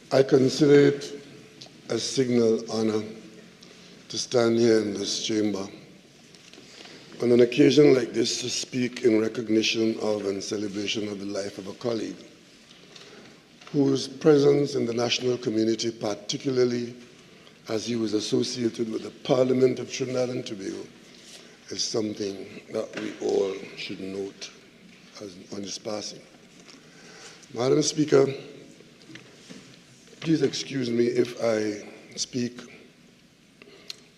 I consider it a signal honor to stand here in this chamber on an occasion like this to speak in recognition of and celebration of the life of a colleague whose presence in the national community, particularly as he was associated with the Parliament of Trinidad and Tobago, is something that we all should note on his passing. Madam Speaker, please excuse me if I speak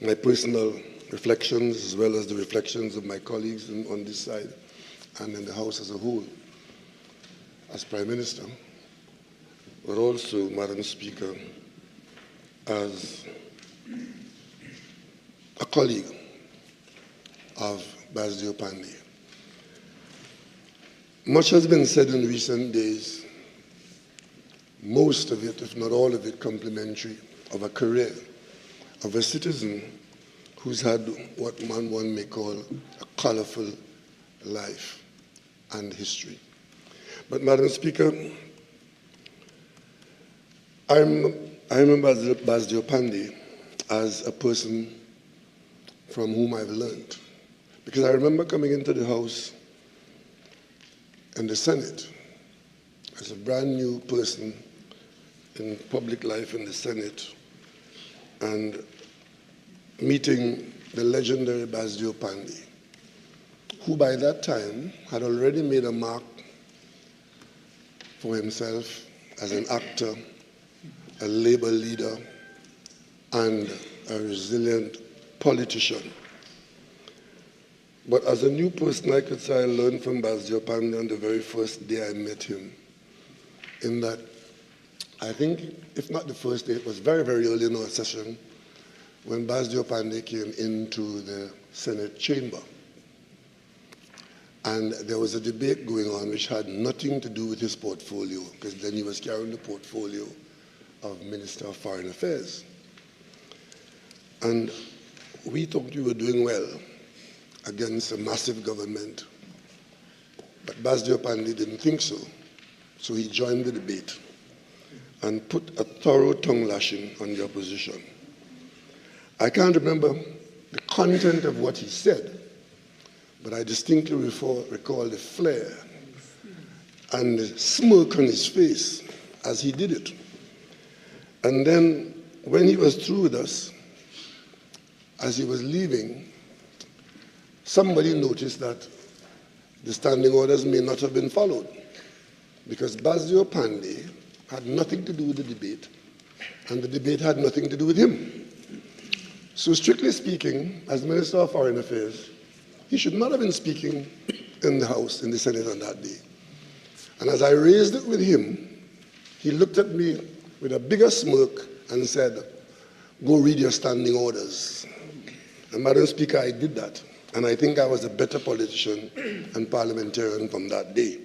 my personal reflections as well as the reflections of my colleagues on this side and in the House as a whole as Prime Minister, but also, Madam Speaker, as a colleague of Basdeo Panday. Much has been said in recent days, most of it, if not all of it, complimentary of a career, of a citizen who's had what one may call a colorful life and history. But Madam Speaker, I remember Basdeo Panday as a person from whom I've learned. Because I remember coming into the House and the Senate as a brand new person in public life in the Senate and meeting the legendary Basdeo Panday, who by that time had already made a mark for himself as an actor, a labor leader, and a resilient politician. But as a new person, I could say I learned from Basdeo Panday on the very first day I met him, in that I think, if not the first day, it was very, very early in our session when Basdeo Panday came into the Senate chamber. And there was a debate going on which had nothing to do with his portfolio, because then he was carrying the portfolio of Minister of Foreign Affairs. And we thought we were doing well against a massive government, but Basdeo Panday didn't think so. So he joined the debate and put a thorough tongue lashing on the opposition. I can't remember the content of what he said, but I distinctly recall the flare and the smirk on his face as he did it. And then when he was through with us, as he was leaving, somebody noticed that the standing orders may not have been followed, because Basdeo Panday had nothing to do with the debate, and the debate had nothing to do with him. So strictly speaking, as Minister of Foreign Affairs, he should not have been speaking in the House, in the Senate on that day. And as I raised it with him, he looked at me with a bigger smirk and said, "Go read your standing orders." And Madam Speaker, I did that. And I think I was a better politician and parliamentarian from that day.